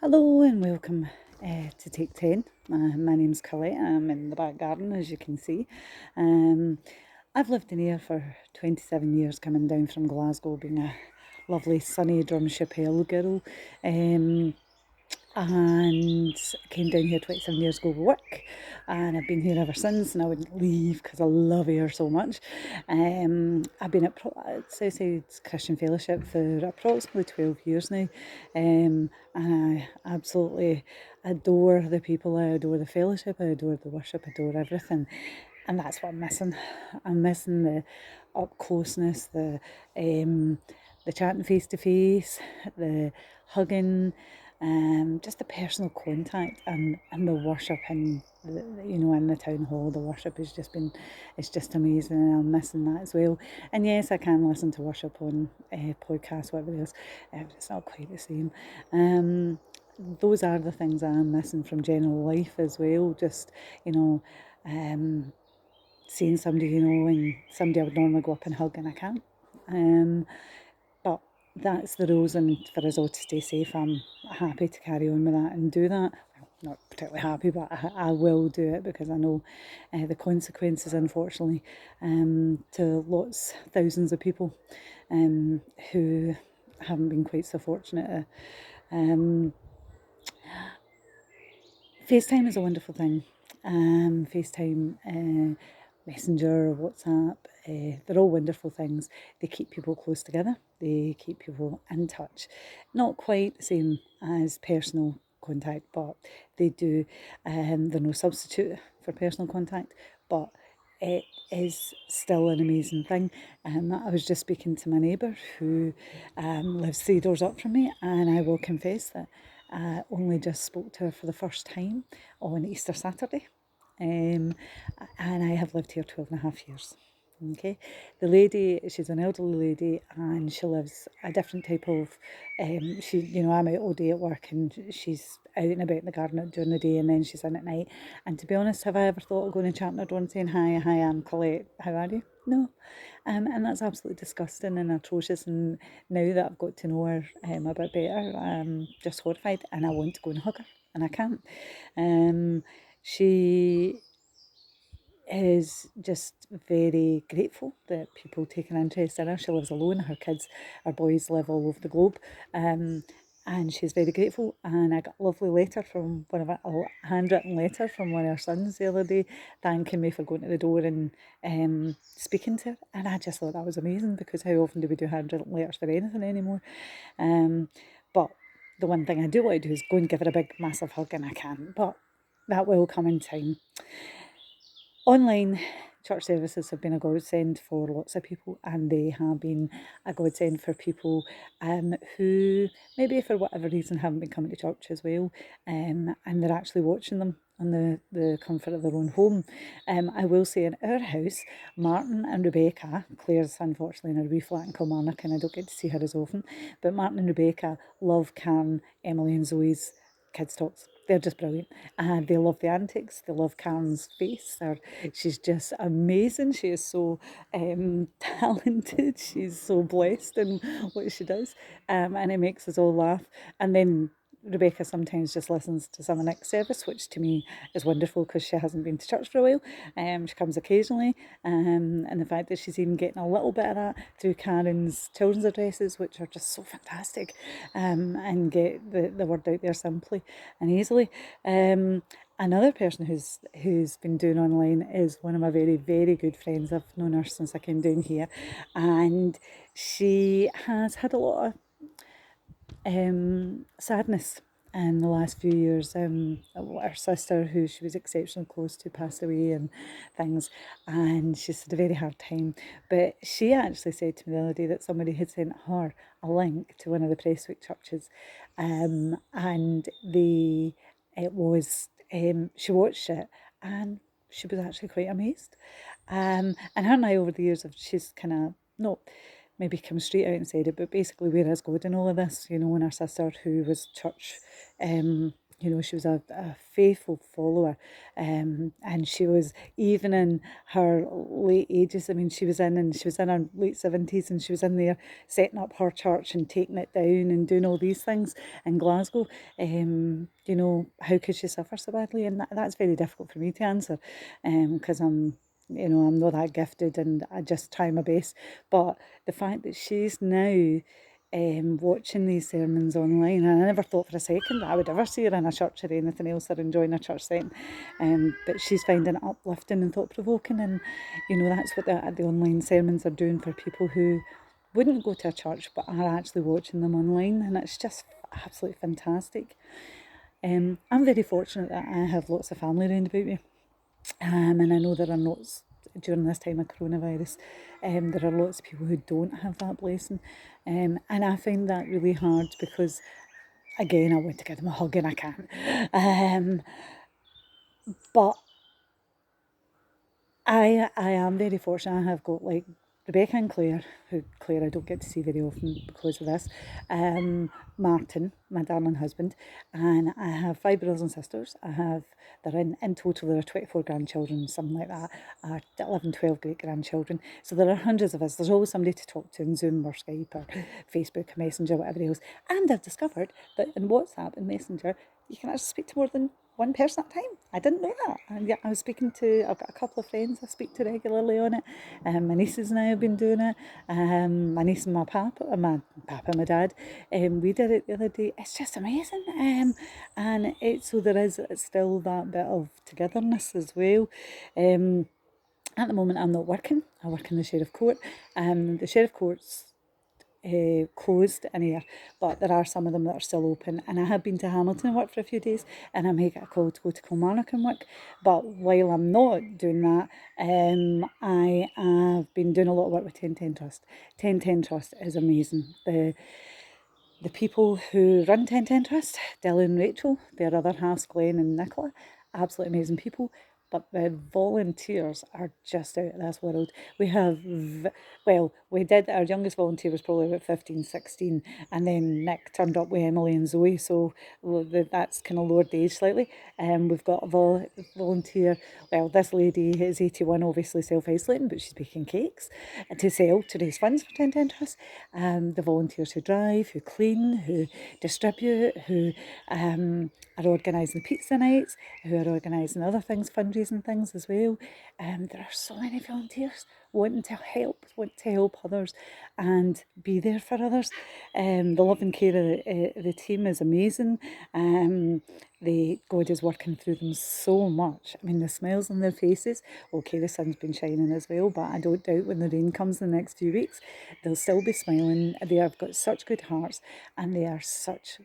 Hello and welcome to Take 10. My name's Colette. I'm in the back garden, as you can see. Um, I've lived in here for 27 years, coming down from Glasgow, being a lovely sunny Drumship girl. Um, and I came down here 27 years ago with work, and I've been here ever since, and I wouldn't leave because I love here so much. I've been at Southside Christian Fellowship for approximately 12 years now, and I absolutely adore the people, I adore the fellowship, I adore the worship, I adore everything, and that's what I'm missing. I'm missing the up closeness, the chatting face to face, the hugging, just the personal contact and the worship and in the town hall. The worship has just been, it's just amazing, and I'm missing that as well. And yes, I can listen to worship on podcasts, whatever else. It's not quite the same. Those are the things I'm missing from general life as well. Just you know, um, seeing somebody and somebody I would normally go up and hug and I can't. But that's the rules, and for us all to stay safe, I'm happy to carry on with that and do that. Well, not particularly happy, but I will do it because I know the consequences, unfortunately, to thousands of people who haven't been quite so fortunate. FaceTime is a wonderful thing. FaceTime, Messenger, WhatsApp, they're all wonderful things. They keep people close together, they keep people in touch. Not quite the same as personal contact, but they do. They're no substitute for personal contact, but it is still an amazing thing. I was just speaking to my neighbour who lives 3 doors up from me, and I will confess that I only just spoke to her for the first time on Easter Saturday. Um, and I have lived here 12 and a half years. Okay, the lady, she's an elderly lady, and she lives a different type of. I'm out all day at work, and she's out and about in the garden during the day, and then she's in at night. And to be honest, have I ever thought of going and chatting her door and saying hi, I'm Colette, how are you? No, and that's absolutely disgusting and atrocious. And now that I've got to know her a bit better, I'm just horrified, and I want to go and hug her, and I can't. She is just very grateful that people take an interest in her. She lives alone. Her kids, her boys live all over the globe. And she's very grateful. And I got a lovely letter from a handwritten letter from one of her sons the other day, thanking me for going to the door and speaking to her. And I just thought that was amazing, because how often do we do handwritten letters for anything anymore? But the one thing I do want to do is go and give her a big, massive hug, and I can't. But that will come in time. Online church services have been a godsend for lots of people, and they have been a godsend for people who maybe for whatever reason haven't been coming to church as well, and they're actually watching them on the comfort of their own home. I will say in our house, Martin and Rebecca, Claire's unfortunately in a wee flat in Kilmarnock, and I don't get to see her as often, but Martin and Rebecca love Karen, Emily and Zoe's kids talks. They're just brilliant. And they love the antics. They love Karen's face. She's just amazing. She is so talented. She's so blessed in what she does. And it makes us all laugh. And then Rebecca sometimes just listens to some of Nick's service, which to me is wonderful because she hasn't been to church for a while. She comes occasionally, and the fact that she's even getting a little bit of that through Karen's children's addresses, which are just so fantastic, and get the word out there simply and easily. Another person who's been doing online is one of my very, very good friends. I've known her since I came down here, and she has had a lot of sadness in the last few years. Her sister, who she was exceptionally close to, passed away and things, and she's had a very hard time. But she actually said to me the other day that somebody had sent her a link to one of the Prestwick churches, and it was she watched it, and she was actually quite amazed. And her and I, over the years, she's kind of not maybe come straight out and said it, but basically, where is God in all of this? And our sister, who was church You know, she was a faithful follower, and she was even in her late ages. I mean, she was in her late 70s, and she was in there setting up her church and taking it down and doing all these things in Glasgow. You know, how could she suffer so badly? And that's very difficult for me to answer, because I'm not that gifted, and I just try my best. But the fact that she's now watching these sermons online, and I never thought for a second that I would ever see her in a church or anything else, or enjoying a church setting, but she's finding it uplifting and thought-provoking, and you know, that's what the online sermons are doing for people who wouldn't go to a church but are actually watching them online, and it's just absolutely fantastic. I'm very fortunate that I have lots of family around about me. And I know there are lots during this time of coronavirus. There are lots of people who don't have that blessing, and I find that really hard because, again, I want to give them a hug and I can't. But I am very fortunate. I have got like Rebecca and Claire, who Claire I don't get to see very often because of this. Martin, my darling husband, and I have 5 brothers and sisters. They're in total there are 24 grandchildren, something like that, 11, 12 great grandchildren. So there are hundreds of us. There's always somebody to talk to in Zoom or Skype or Facebook, Messenger, whatever else. And I've discovered that in WhatsApp and Messenger, you can actually speak to more than one person at a time. I didn't know that. And yeah, I've got a couple of friends I speak to regularly on it. My nieces and I have been doing it. My niece and my my dad, we did it the other day. It's just amazing. And so there is still that bit of togetherness as well. At the moment, I'm not working. I work in the Sheriff Court. The Sheriff Court's closed in here, but there are some of them that are still open, and I have been to Hamilton and work for a few days, and I may get a call to go to Kilmarnock and work. But while I'm not doing that, I have been doing a lot of work with 1010 Trust. 1010 Trust is amazing. The people who run 1010 Trust, Dylan and Rachel, their other halves, Glenn and Nicola, absolutely amazing people. But the volunteers are just out of this world. We have, our youngest volunteer was probably about 15, 16, and then Nick turned up with Emily and Zoe, so that's kind of lowered the age slightly. We've got a volunteer, this lady is 81, obviously self-isolating, but she's baking cakes to sell to raise funds for 1010 Trust. The volunteers who drive, who clean, who distribute, who are organising pizza nights, who are organising other things, fundraising things as well. There are so many volunteers wanting to help others and be there for others. The love and care of the team is amazing. God is working through them so much. I mean, the smiles on their faces. Okay, the sun's been shining as well, but I don't doubt when the rain comes in the next few weeks, they'll still be smiling. They have got such good hearts, and they are such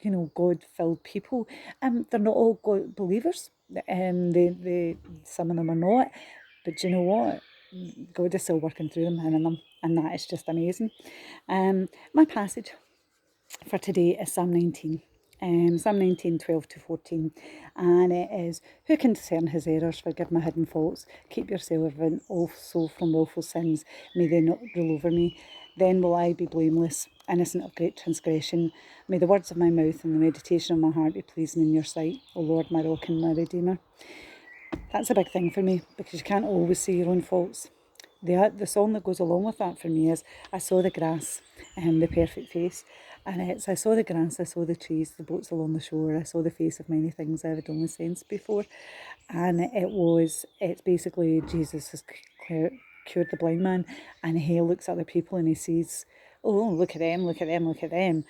God-filled people. They're not all God believers. They some of them are not, but you know what? God is still working through them and in them, and that is just amazing. My passage for today is Psalm 19. Psalm 19, 12 to 14, and it is, who can discern his errors? Forgive my hidden faults. Keep your servant also from wilful sins. May they not rule over me. Then will I be blameless, innocent of great transgression. May the words of my mouth and the meditation of my heart be pleasing in your sight, O Lord, my rock and my redeemer. That's a big thing for me, because you can't always see your own faults. The song that goes along with that for me is, I saw the grass and the perfect face. And it's, I saw the grass, I saw the trees, the boats along the shore, I saw the face of many things I had only sensed before. And it's basically Jesus has cured the blind man, and he looks at other people and he sees, oh, look at them, look at them, look at them.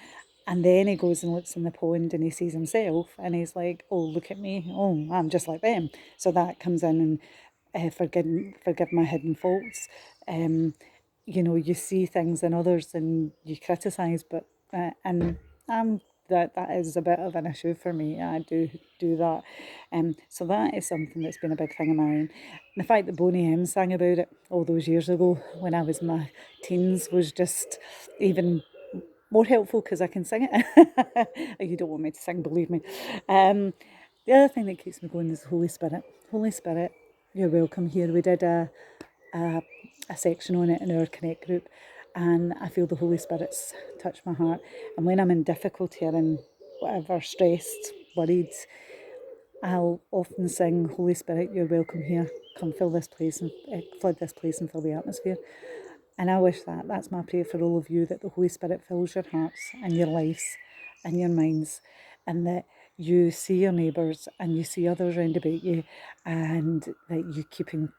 And then he goes and looks in the pond and he sees himself and he's like, oh, look at me. Oh, I'm just like them. So that comes in and forgive my hidden faults. You see things in others and you criticise, but and that is a bit of an issue for me. I do that. So that is something that's been a big thing of mine. And the fact that Boney M sang about it all those years ago when I was in my teens was just even more helpful because I can sing it. You don't want me to sing, believe me. The other thing that keeps me going is the Holy Spirit. Holy Spirit, you're welcome here. We did a section on it in our Connect group, and I feel the Holy Spirit's touched my heart. And when I'm in difficulty or in whatever, stressed, worried, I'll often sing, Holy Spirit, you're welcome here. Come fill this place and flood this place and fill the atmosphere. And I wish that's my prayer for all of you, that the Holy Spirit fills your hearts and your lives and your minds, and that you see your neighbours and you see others round about you, and that you keep in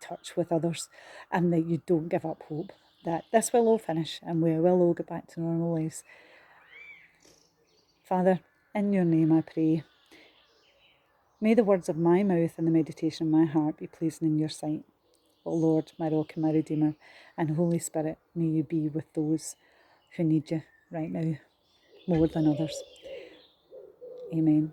touch with others, and that you don't give up hope, that this will all finish and we will all get back to normal lives. Father, in your name I pray. May the words of my mouth and the meditation of my heart be pleasing in your sight. O Lord, my rock and my redeemer, and Holy Spirit, may you be with those who need you right now more than others. Amen.